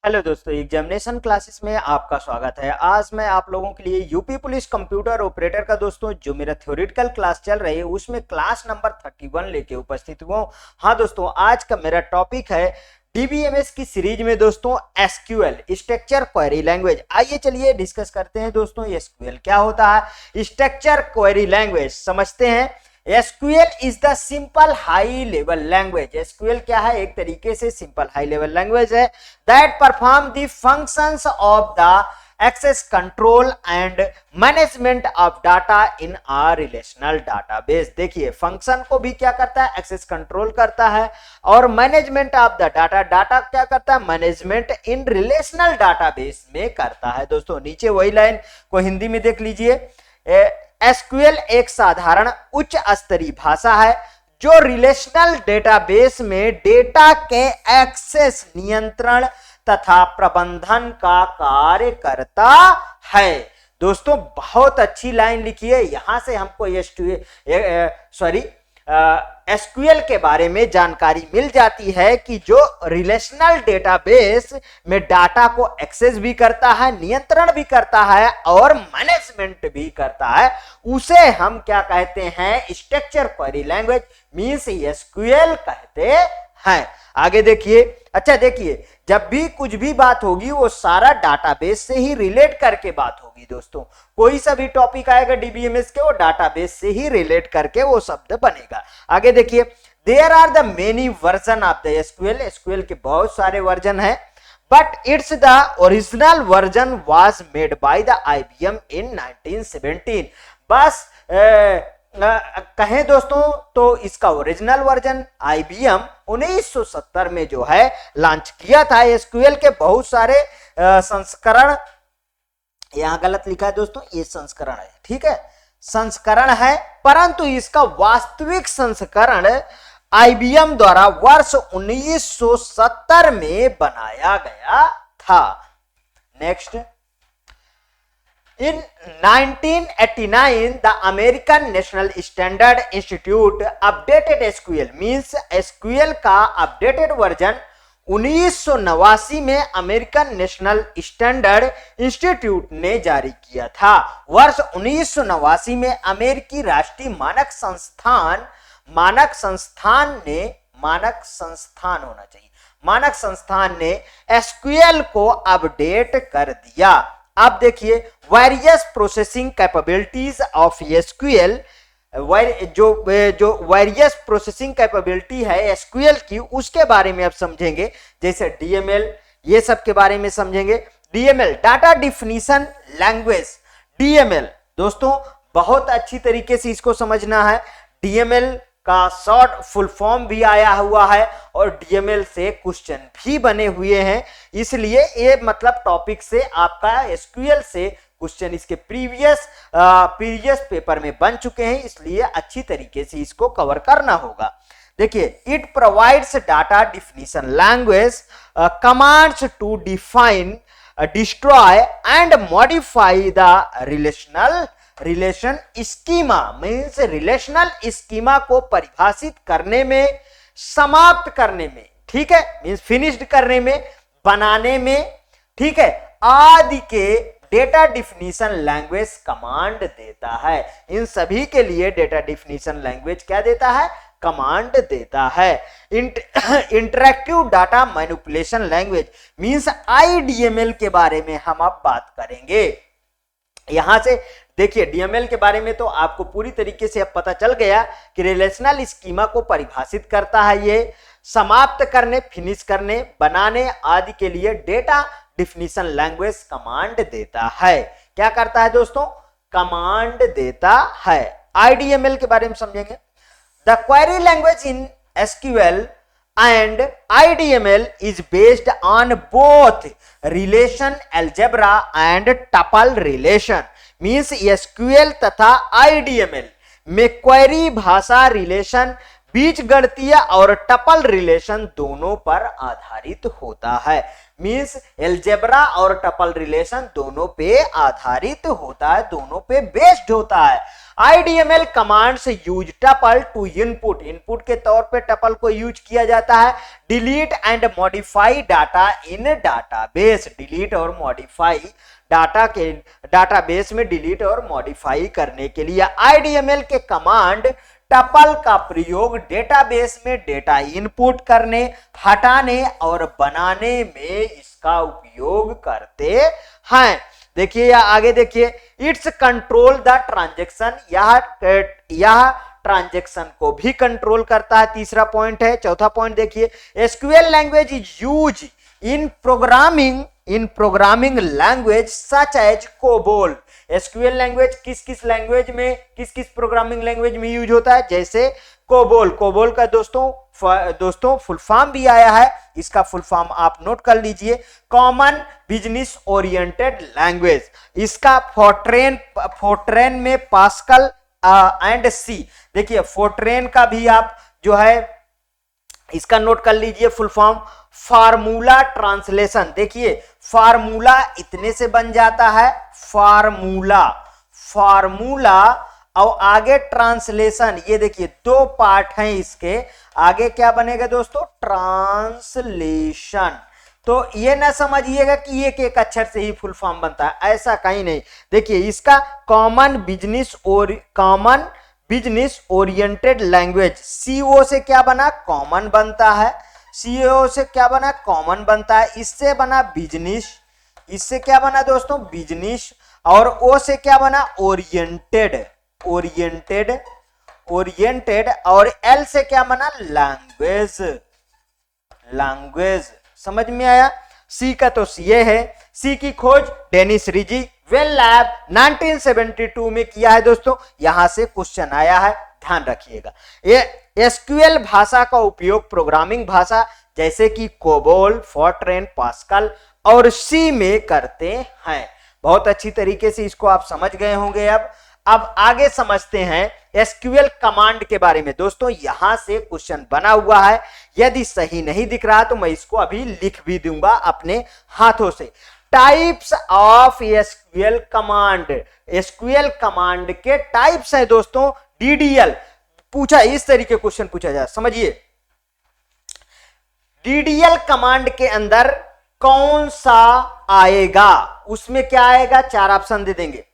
Hello दोस्तों, examination classes में आपका स्वागत है। आज मैं आप लोगों के लिए यूपी पुलिस कंप्यूटर ऑपरेटर का दोस्तों जो मेरा थ्योरेटिकल क्लास चल रही है उसमें क्लास नंबर 31 लेके उपस्थित हुआ हूं। हाँ दोस्तों, आज का मेरा टॉपिक है डीबीएमएस की सीरीज में दोस्तों एसक्यूएल, स्ट्रक्चर क्वेरी लैंग्वेज। आइए चलिए डिस्कस करते हैं दोस्तों एसक्यूएल क्या होता है। स्ट्रक्चर क्वेरी लैंग्वेज समझते हैं। SQL is the simple high level language. SQL क्या है? एक तरीके से सिंपल हाई लेवल लैंग्वेज है that perform the functions of the access control and management of data in a relational database. देखिए, function को भी क्या करता है? एक्सेस कंट्रोल करता है और management of the data, data क्या करता है? मैनेजमेंट इन रिलेशनल डाटाबेस में करता है। दोस्तों नीचे वही लाइन को हिंदी में देख लीजिए। एसक्यूएल एक साधारण उच्च स्तरीय भाषा है जो रिलेशनल डेटाबेस में डेटा के एक्सेस, नियंत्रण तथा प्रबंधन का कार्य करता है। दोस्तों बहुत अच्छी लाइन लिखी है। यहां से हमको एसक्यूएल के बारे में जानकारी मिल जाती है कि जो रिलेशनल डेटाबेस में डाटा को एक्सेस भी करता है, नियंत्रण भी करता है और मैनेजमेंट भी करता है, उसे हम क्या कहते हैं? Structure query language means SQL कहते हैं। आगे देखिए। अच्छा देखिए, जब भी कुछ भी बात होगी वो सारा डाटाबेस से ही रिलेट करके बात होगी। दोस्तों कोई सा भी टॉपिक आएगा डीबीएमएस के, वो डाटाबेस से ही रिलेट करके वो शब्द बनेगा। आगे देखिए, there are the many version of the SQL. SQL के बहुत सारे वर्जन हैं, but it's the original version was made by the IBM in 1917। बस कहें दोस्तों तो इसका ओरिजिनल वर्जन आईबीएम 1970 में जो है लॉन्च किया था। एसक्यूएल के बहुत सारे संस्करण, यहां गलत लिखा है दोस्तों, ये संस्करण है, ठीक है, संस्करण है, परंतु इसका वास्तविक संस्करण आईबीएम द्वारा वर्ष 1970 में बनाया गया था। Next, In 1989, the American National Standard Institute updated SQL, means SQL का updated वर्जन 1989 में अमेरिकन नेशनल स्टैंडर्ड इंस्टीट्यूट ने जारी किया था। वर्ष 1989 में अमेरिकी राष्ट्रीय मानक संस्थान होना चाहिए, मानक संस्थान ने एसक्यूएल को अपडेट कर दिया। अब देखिए, various processing capabilities of SQL, जो वेरियस प्रोसेसिंग कैपेबिलिटी है एसक्यूएल की, उसके बारे में अब समझेंगे। जैसे डीएमएल, ये सब के बारे में समझेंगे। DML, data definition language. DML दोस्तों बहुत अच्छी तरीके से इसको समझना है। डीएमएल का शॉर्ट फुल फॉर्म भी आया हुआ है और डीएमएल से क्वेश्चन भी बने हुए हैं, इसलिए ये मतलब टॉपिक से आपका एसक्यूएल से क्वेश्चन इसके प्रीवियस पेपर में बन चुके हैं, इसलिए अच्छी तरीके से इसको कवर करना होगा। देखिए, it provides data definition language commands to define, destroy and modify the relation schema, means relational schema को परिभाषित करने में, समाप्त करने में, ठीक है, मीन्स फिनिश्ड करने में, बनाने में, ठीक है, आदि के डेटा डिफिनीशन लैंग्वेज कमांड देता है। इन सभी के लिए डेटा डिफिनीशन लैंग्वेज क्या देता है? कमांड देता है। Interactive data manipulation language means IDML के बारे में हम अब बात करेंगे। यहां से देखिए, डीएमएल के बारे में तो आपको पूरी तरीके से अब पता चल गया कि रिलेशनल स्कीमा को परिभाषित करता है, ये समाप्त करने, फिनिश करने, बनाने आदि के लिए डेटा डिफिनीशन लैंग्वेज कमांड देता है। क्या करता है दोस्तों? कमांड देता है। आईडीएमएल के बारे में समझेंगे। The query language in SQL and IDML is based on both relation algebra and tuple relation, means SQL तथा IDML में क्वेरी भाषा रिलेशन बीजगणितीय और टपल रिलेशन दोनों पर आधारित होता है। मींस एलजेब्रा और टपल रिलेशन दोनों पे आधारित होता है, दोनों पे बेस्ड होता है। IDML commands use tuple to input, input के तौर पे टपल को यूज किया जाता है। Delete and modify data in database, delete और मॉडिफाई डाटा के डाटाबेस में डिलीट और मॉडिफाई करने के लिए IDML के कमांड टपल का प्रयोग डेटाबेस में डेटा इनपुट करने, हटाने और बनाने में इसका उपयोग करते हैं। देखिए या आगे देखिए, इट्स कंट्रोल द ट्रांजैक्शन, यह ट्रांजैक्शन को भी कंट्रोल करता है। तीसरा पॉइंट है। चौथा पॉइंट देखिए, SQL language is use in programming language such as COBOL. SQL language किस किस लैंग्वेज में, किस किस प्रोग्रामिंग लैंग्वेज में यूज होता है? जैसे कोबोल, कोबोल का दोस्तों फुल फॉर्म भी आया है, इसका फुल फॉर्म आप नोट कर लीजिए, कॉमन बिजनेस ओरिएंटेड लैंग्वेज। इसका फोर्ट्रेन में पास्कल एंड सी। देखिए फोर्ट्रेन का भी आप जो है इसका नोट कर लीजिए फुल फॉर्म, फार्मूला ट्रांसलेशन। देखिए फार्मूला इतने से बन जाता है, फार्मूला और आगे ट्रांसलेशन। ये देखिए दो पार्ट हैं इसके, आगे क्या बनेगा दोस्तों? ट्रांसलेशन। तो ये ना समझिएगा कि एक एक अक्षर से ही फुल फॉर्म बनता है, ऐसा कहीं नहीं। देखिए इसका common business oriented language, CO से क्या बना? कॉमन बनता है। सीओ से क्या बना? कॉमन बनता है। इससे बना बिजनेस, इससे क्या बना दोस्तों? बिजनेस। और ओ से क्या बना? ओरिएंटेड, और एल से क्या बना? लैंग्वेज। समझ में आया? सी का तो ये है। सी की खोज डेनिस रिजी वेल लैब 1972 में किया है दोस्तों। यहां से क्वेश्चन आया है, ध्यान रखिएगा। ये एसक्यूएल भाषा का उपयोग प्रोग्रामिंग भाषा जैसे कि कोबोल, फोर्ट्रेन, पास्कल और सी में करते हैं। बहुत अच्छी तरीके से इसको आप समझ गए होंगे। अब आगे समझते हैं एसक्यूएल कमांड के बारे में। दोस्तों यहां से क्वेश्चन बना हुआ है, यदि सही नहीं दिख रहा तो मैं इसको अभी लिख भी दूंगा अपने हाथों से। Types of SQL command, SQL command के टाइप्स है दोस्तों। डीडीएल पूछा, इस तरीके क्वेश्चन पूछा जाए, समझिए। डीडीएल कमांड के अंदर कौन सा आएगा? उसमें क्या आएगा? चार ऑप्शन दे देंगे,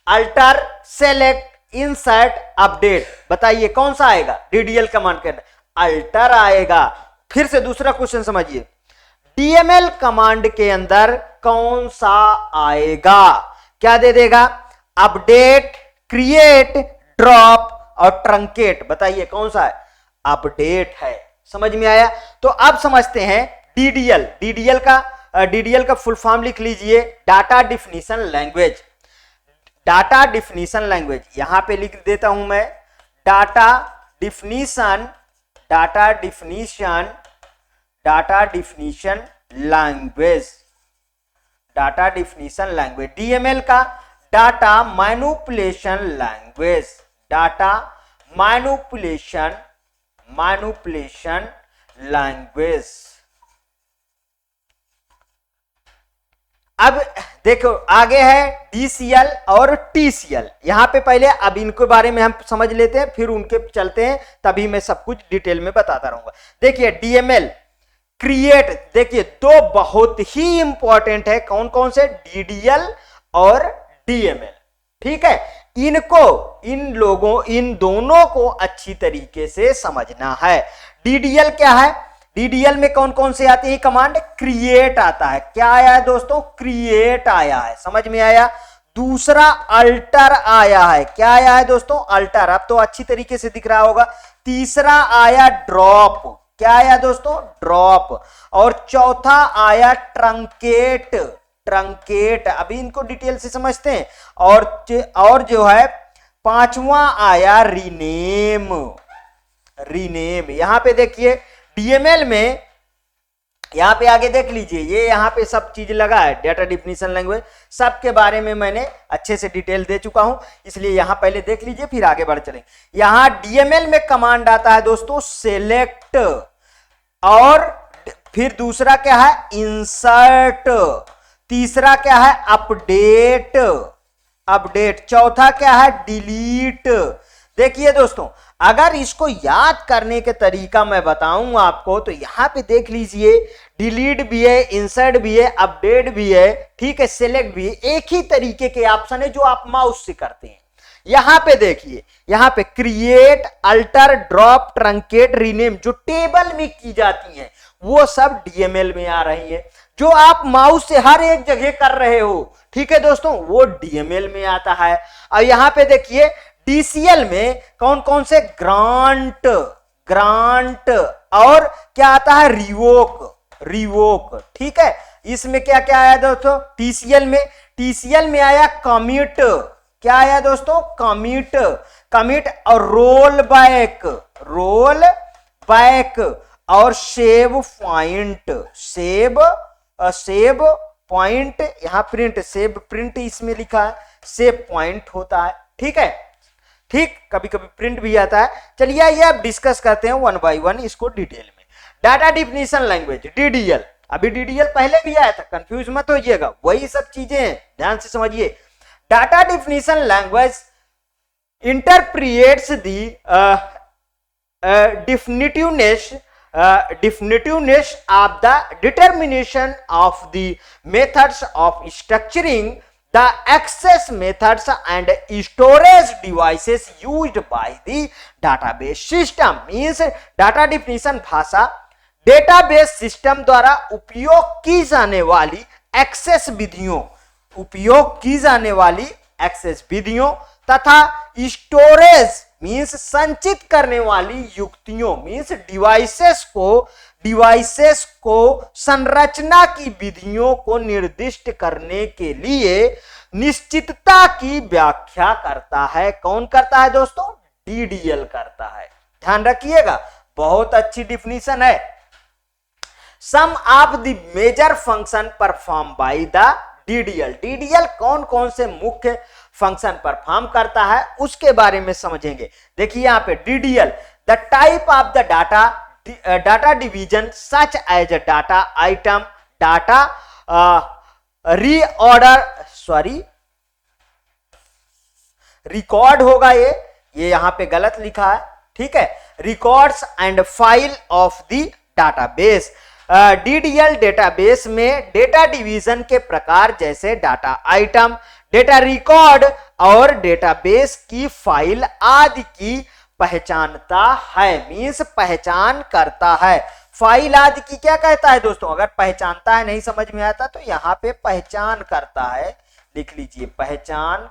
अल्टर, सेलेक्ट, इंसर्ट, अपडेट। बताइए कौन सा आएगा डीडीएल कमांड के अंदर? अल्टर आएगा। फिर से दूसरा क्वेश्चन समझिए, डीएमएल कमांड के अंदर कौन सा आएगा? क्या दे देगा? अपडेट, क्रिएट, ड्रॉप और ट्रंकेट। बताइए कौन सा है? अपडेट है। समझ में आया? तो अब समझते हैं डीडीएल। डीडीएल का फुल फॉर्म लिख लीजिए, data definition language. Data definition language यहां पे लिख देता हूं मैं, data definition language, data definition language. DML का data manipulation language, data manipulation language. अब देखो आगे है डीसीएल और टीसीएल। यहां पे पहले अब इनके बारे में हम समझ लेते हैं, फिर उनके चलते हैं, तभी मैं सब कुछ डिटेल में बताता रहूंगा। देखिए डीएमएल क्रिएट, देखिए दो बहुत ही इंपॉर्टेंट है। कौन कौन से? डीडीएल और डीएमएल। ठीक है, इन दोनों को अच्छी तरीके से समझना है। डीडीएल क्या है? डीडीएल में कौन कौन से आते हैं कमांड? क्रिएट आता है। क्या आया है दोस्तों? क्रिएट आया है। समझ में आया? दूसरा अल्टर आया है। क्या आया है दोस्तों? अल्टर। अब तो अच्छी तरीके से दिख रहा होगा। तीसरा आया ड्रॉप। क्या आया दोस्तों? ड्रॉप। और चौथा आया ट्रंकेट। अभी इनको डिटेल से समझते हैं। और जो है पांचवा आया रीनेम। यहां पे देखिए डीएमएल में यहाँ पे आगे देख लीजिए, ये यहाँ पे सब चीज लगा है, डाटा डिफिनीशन लैंग्वेज, सब के बारे में मैंने अच्छे से डिटेल दे चुका हूं, इसलिए यहाँ पहले देख लीजिए फिर आगे बढ़ चलेंगे। यहाँ डीएमएल में कमांड आता है दोस्तों सेलेक्ट, और फिर दूसरा क्या है इंसर्ट, तीसरा क्या है अपडेट, चौथा क्या है डिलीट। देखिए दोस्तों, अगर इसको याद करने के तरीका मैं बताऊं आपको तो यहां पे देख लीजिए, डिलीट भी है, इंसर्ट भी है, अपडेट भी है, ठीक है, सेलेक्ट भी है, एक ही तरीके के ऑप्शन है जो आप माउस से करते हैं। यहां पे देखिए, यहां पे create, alter, drop, truncate, rename जो टेबल में की जाती हैं वो सब डीएमएल में आ रही है। जो आप माउस से हर एक जगह कर रहे हो, ठीक है दोस्तों, वो डीएमएल में आता है। और यहां पे देखिए डीसीएल में कौन कौन से ग्रांट और क्या आता है रिवोक, ठीक है। इसमें क्या क्या आया दोस्तों, टीसीएल में आया कमिट, क्या आया दोस्तों कमिट और रोल बैक और सेव पॉइंट, यहां प्रिंट इसमें लिखा है, सेव पॉइंट होता है, ठीक है, ठीक, कभी कभी प्रिंट भी आता है। चलिए आइए अब डिस्कस करते हैं वन बाय वन इसको डिटेल में। डाटा डिफिनीशन लैंग्वेज डीडीएल, अभी डीडीएल पहले भी आया था, कंफ्यूज मत होइएगा, वही सब चीजें हैं, ध्यान से समझिए। Data definition language interprets the definitiveness of the determination of the methods of structuring the access methods and storage devices used by the database system। means data definition भाषा डेटाबेस सिस्टम द्वारा उपयोग की जाने वाली एक्सेस विधियों तथा storage means संचित करने वाली युक्तियों, मीन्स डिवाइसेस को संरचना की विधियों को निर्दिष्ट करने के लिए निश्चितता की व्याख्या करता है। कौन करता है दोस्तों, डीडीएल करता है, ध्यान रखिएगा, बहुत अच्छी डिफिनीशन है। Some of the major function perform by the DDL कौन कौन से मुख्य फंक्शन परफॉर्म करता है उसके बारे में समझेंगे। देखिए यहां पे DDL, the type of the data division such as data item, data record होगा, ये यहां पे गलत लिखा है, ठीक है, records and file of the database. DDL database में डेटा डिवीजन के प्रकार जैसे डाटा आइटम, डेटा रिकॉर्ड और डेटाबेस की फाइल आदि की पहचानता है, मींस पहचान करता है। फाइल आदि की क्या कहता है दोस्तों, अगर पहचानता है नहीं समझ में आता तो यहां पे पहचान करता है, लिख लीजिए पहचान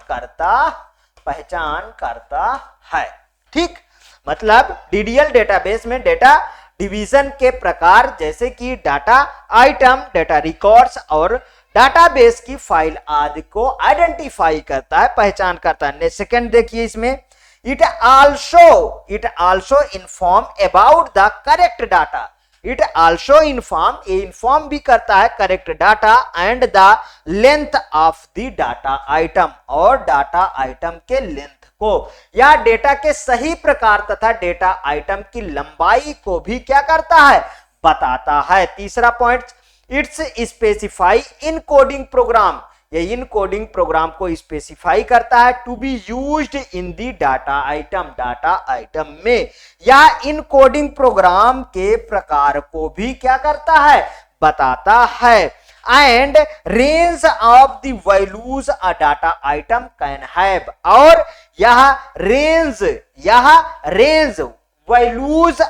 करता है, ठीक। मतलब डीडीएल डेटाबेस में डेटा डिवीजन के प्रकार जैसे कि डाटा आइटम, डेटा रिकॉर्ड्स और डाटाबेस की फाइल आदि को आइडेंटिफाई करता है, पहचान करता है। सेकंड देखिए इसमें, it also inform about the correct data, it also inform भी करता है correct data and the length of the data item, और डाटा आइटम के लेंथ को या डेटा के सही प्रकार तथा डेटा आइटम की लंबाई को भी क्या करता है, बताता है। तीसरा point, it's specify encoding program, ये इनकोडिंग प्रोग्राम को स्पेसिफाई करता है to be used in the data item में, या इनकोडिंग प्रोग्राम के प्रकार को भी क्या करता है, बताता है। And range of the values a data item can have, और यह range values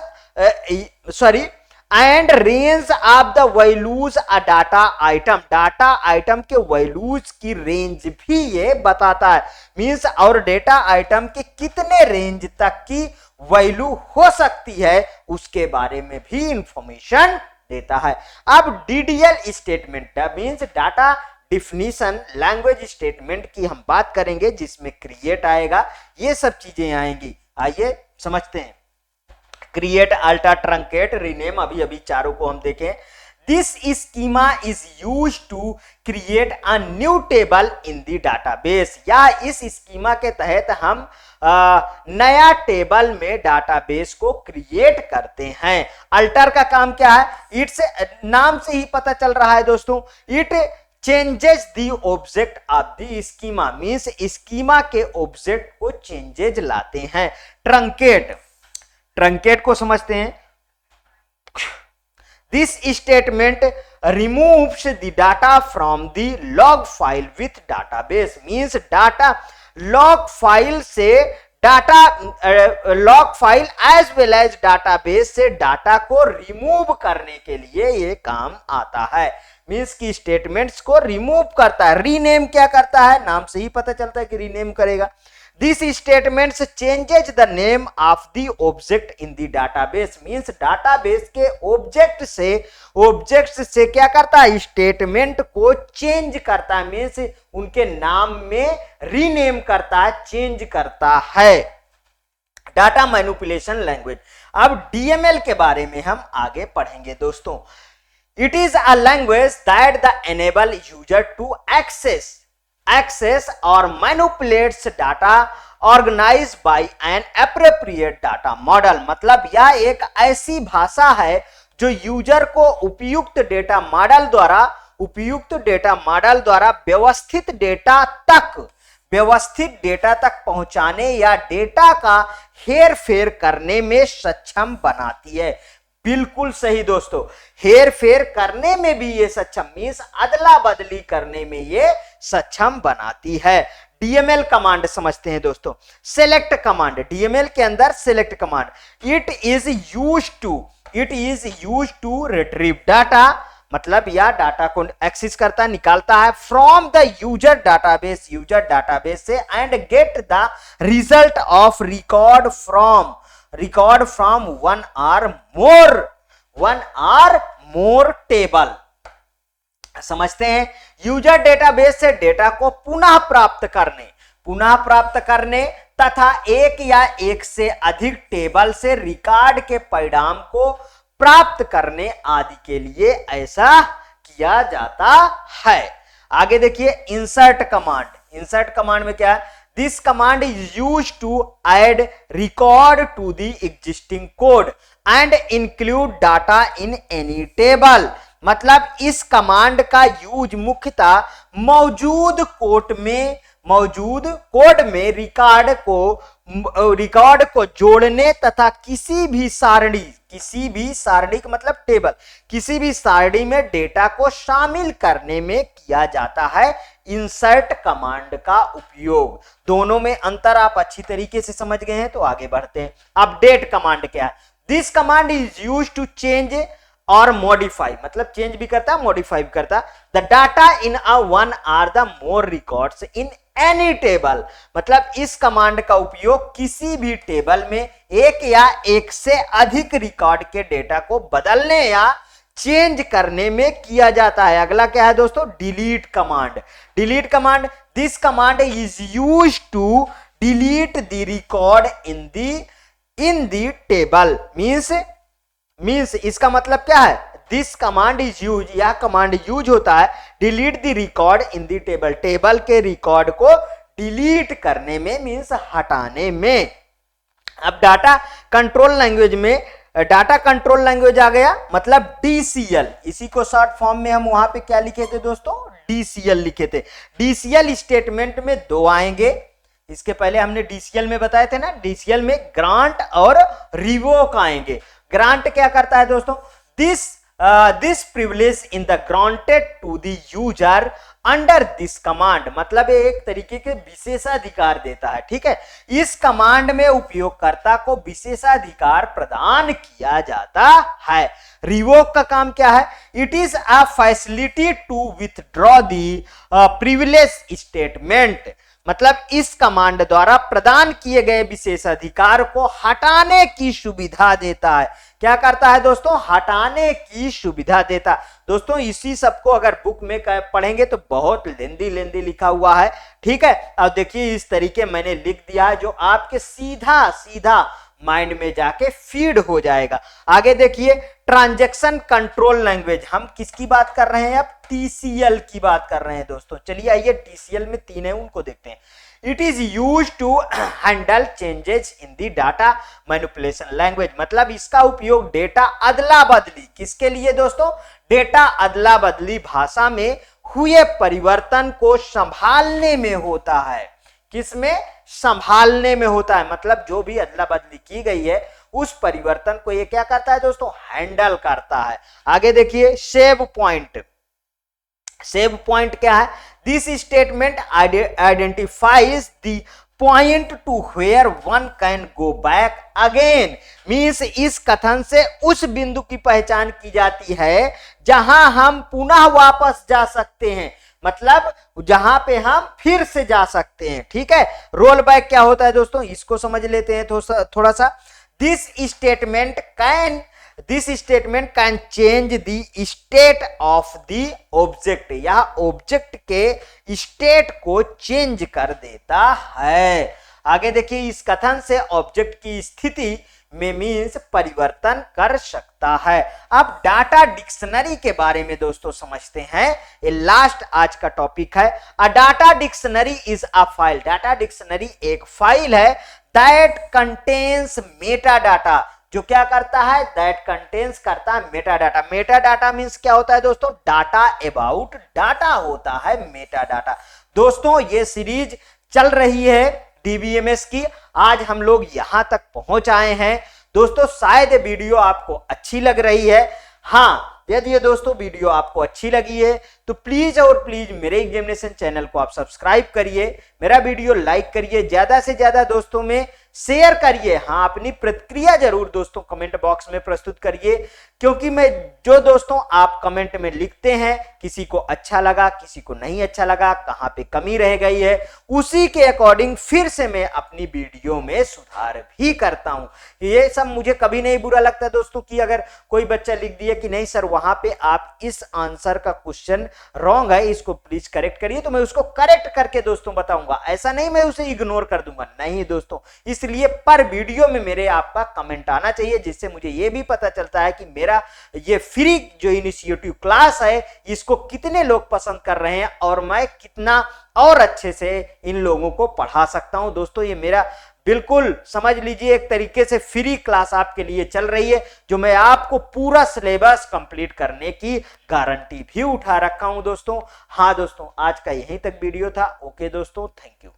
and range of the values a data item के वैल्यूज की रेंज भी ये बताता है, मींस और डेटा आइटम के कितने रेंज तक की वैल्यू हो सकती है उसके बारे में भी इंफॉर्मेशन देता है। अब DDL statement means data definition language statement की हम बात करेंगे, जिसमें क्रिएट आएगा, ये सब चीजें आएंगी। आइए समझते हैं। क्रिएट, अल्टर, ट्रंकेट, रीनेम, अभी चारों को हम देखें। This schema is use to create a new table in the database, या इस स्कीमा के तहत हम नया टेबल में डाटाबेस को क्रिएट करते हैं। अल्टर का काम क्या है, इट्स नाम से ही पता चल रहा है दोस्तों, it changes the object of the schema, means schema के ऑब्जेक्ट को चेंजेज लाते हैं। ट्रंकेट, ट्रंकेट को समझते हैं। This statement removes the data from the log file with database, means data log file से data log file as well as database से data को रिमूव करने के लिए ये काम आता है। मींस की स्टेटमेंट्स को रिमूव करता है। रीनेम क्या करता है, नाम से ही पता चलता है कि रीनेम करेगा। This statements changes the name of the object in the database, means database के ऑब्जेक्ट से क्या करता है, स्टेटमेंट को चेंज करता है, मींस उनके नाम में रीनेम करता है, चेंज करता है। Data manipulation language. अब डीएमएल के बारे में हम आगे पढ़ेंगे दोस्तों। It is a language that the enable user to access or manipulates data organized by an appropriate data model, मतलब यह एक ऐसी भाषा है जो यूजर को उपयुक्त डेटा मॉडल द्वारा व्यवस्थित डेटा तक पहुंचाने या डेटा का हेर फेर करने में सक्षम बनाती है। बिल्कुल सही दोस्तों, हेर फेर करने में भी ये सक्षम, मींस अदला बदली करने में ये सक्षम बनाती है। डीएमएल कमांड समझते हैं दोस्तों। सेलेक्ट कमांड, डीएमएल के अंदर select command, it is use to retrieve data, मतलब यह डाटा को एक्सेस करता, निकालता है फ्रॉम द यूजर डाटाबेस से and get the result of record from one or more table. समझते हैं, यूजर डेटाबेस से डेटा को पुनः प्राप्त करने तथा एक या एक से अधिक टेबल से रिकॉर्ड के परिणाम को प्राप्त करने आदि के लिए ऐसा किया जाता है। आगे देखिए इंसर्ट कमांड में क्या है, this command is use to add record to the existing code and include data in any table, मतलब इस कमांड का यूज मुख्यतः मौजूद कोड में रिकॉर्ड को जोड़ने तथा किसी भी सारणी का मतलब टेबल, किसी भी सारणी में डेटा को शामिल करने में किया जाता है इंसर्ट कमांड का उपयोग। दोनों में अंतर आप अच्छी तरीके से समझ गए हैं, तो आगे बढ़ते हैं। अपडेट कमांड क्या है, this command is use to change और मॉडिफाई, मतलब चेंज भी करता है, मॉडिफाई भी करता है the data in a one or the more records in any table, मतलब इस कमांड का उपयोग किसी भी टेबल में एक या एक से अधिक रिकॉर्ड के डेटा को बदलने या चेंज करने में किया जाता है। अगला क्या है दोस्तों, delete command, this command is use to delete the record in the table, means इसका मतलब क्या है, दिस कमांड इज यूज, यह कमांड यूज होता है delete the record in the table के रिकॉर्ड को डिलीट करने में, मींस हटाने में। अब डाटा कंट्रोल लैंग्वेज आ गया, मतलब डीसीएल, इसी को शॉर्ट फॉर्म में हम वहां पे क्या लिखे थे दोस्तों, डीसीएल लिखे थे। डीसीएल स्टेटमेंट में दो आएंगे, इसके पहले हमने डीसीएल में बताए थे ना, डीसीएल में ग्रांट और रिवोक आएंगे। ग्रांट क्या करता है दोस्तों, this privilege in the granted to the user under this command, मतलब एक तरीके के विशेषाधिकार देता है, ठीक है। इस कमांड में उपयोगकर्ता को विशेषाधिकार प्रदान किया जाता है। रिवोक का काम क्या है, it is a facility to withdraw the privilege statement, मतलब इस कमांड द्वारा प्रदान किए गए विशेषाधिकार को हटाने की सुविधा देता है। क्या करता है दोस्तों, हटाने की सुविधा देता। दोस्तों इसी सबको अगर बुक में पढ़ेंगे तो बहुत लेंदी लिखा हुआ है, ठीक है। अब देखिए इस तरीके मैंने लिख दिया है जो आपके सीधा माइंड में जाके फीड हो जाएगा। आगे देखिए, ट्रांजैक्शन कंट्रोल लैंग्वेज, हम किसकी बात कर रहे हैं, अब टीसीएल की बात कर रहे हैं दोस्तों। चलिए आइए, टीसीएल में 3 है उनको देखते हैं। It is use to handle changes in the data manipulation language, मतलब इसका उपयोग डेटा अदला बदली, किसके लिए दोस्तों, डेटा अदला बदली भाषा में हुए परिवर्तन को संभालने में होता है। किसमें, संभालने में होता है, मतलब जो भी अदला बदली की गई है उस परिवर्तन को ये क्या करता है दोस्तों, हैंडल करता है। आगे देखिए, सेव पॉइंट, सेव पॉइंट क्या है, this statement identifies the point to where one can go back again, means इस कथन से उस बिंदु की पहचान की जाती है जहां हम पुनः वापस जा सकते हैं, मतलब जहां पे हम फिर से जा सकते हैं। ठीक है, रोल बैक क्या होता है दोस्तों, इसको समझ लेते हैं थोड़ा सा। This statement can change the state of the object, यह ऑब्जेक्ट के स्टेट को चेंज कर देता है। आगे देखिए, इस कथन से ऑब्जेक्ट की स्थिति में मीन्स परिवर्तन कर सकता है। अब डाटा डिक्शनरी के बारे में दोस्तों समझते हैं, ये लास्ट आज का टॉपिक है। अ data dictionary is a file, data dictionary एक फाइल है दैट कंटेन्स मेटा डाटा, जो क्या करता है, दैट कंटेन्स करता है Meta data. Meta data means क्या होता है दोस्तों, डाटा अबाउट डाटा होता है मेटा डाटा। दोस्तों ये सीरीज चल रही है डीबीएमएस की, आज हम लोग यहां तक पहुंच आए हैं दोस्तों। शायद ये वीडियो आपको अच्छी लग रही है। हाँ, यदि ये दोस्तों वीडियो आपको अच्छी लगी है तो प्लीज और प्लीज मेरे एग्जामिनेशन चैनल को आप सब्सक्राइब करिए, मेरा वीडियो लाइक करिए, ज्यादा से ज्यादा दोस्तों में शेयर करिए। हाँ, अपनी प्रतिक्रिया जरूर दोस्तों कमेंट बॉक्स में प्रस्तुत करिए, क्योंकि मैं जो दोस्तों आप कमेंट में लिखते हैं, किसी को अच्छा लगा, किसी को नहीं अच्छा लगा, कहां पे कमी रह गई है, उसी के अकॉर्डिंग फिर से मैं अपनी वीडियो में सुधार भी करता हूं। ये सब मुझे कभी नहीं बुरा लगता दोस्तों कि अगर कोई बच्चा लिख दिया कि नहीं सर वहां पे आप इस आंसर का क्वेश्चन रॉन्ग है, इसको प्लीज करेक्ट करिए, तो मैं उसको करेक्ट करके दोस्तों बताऊंगा। ऐसा नहीं मैं उसे इग्नोर कर दूंगा, नहीं दोस्तों। इसलिए पर वीडियो में मेरे आपका कमेंट आना चाहिए, जिससे मुझे यह भी पता चलता है कि मेरा ये फ्री जो इनिशिएटिव क्लास है इसको कितने लोग पसंद कर रहे हैं और मैं कितना और अच्छे से इन लोगों को पढ़ा सकता हूं। दोस्तों ये मेरा बिल्कुल समझ लीजिए एक तरीके से फ्री क्लास आपके लिए चल रही है, जो मैं आपको पूरा सिलेबस कंप्लीट करने की गारंटी भी उठा रखा हूं दोस्तों। हाँ दोस्तों, आज का यहीं तक वीडियो था। ओके दोस्तों, थैंक यू।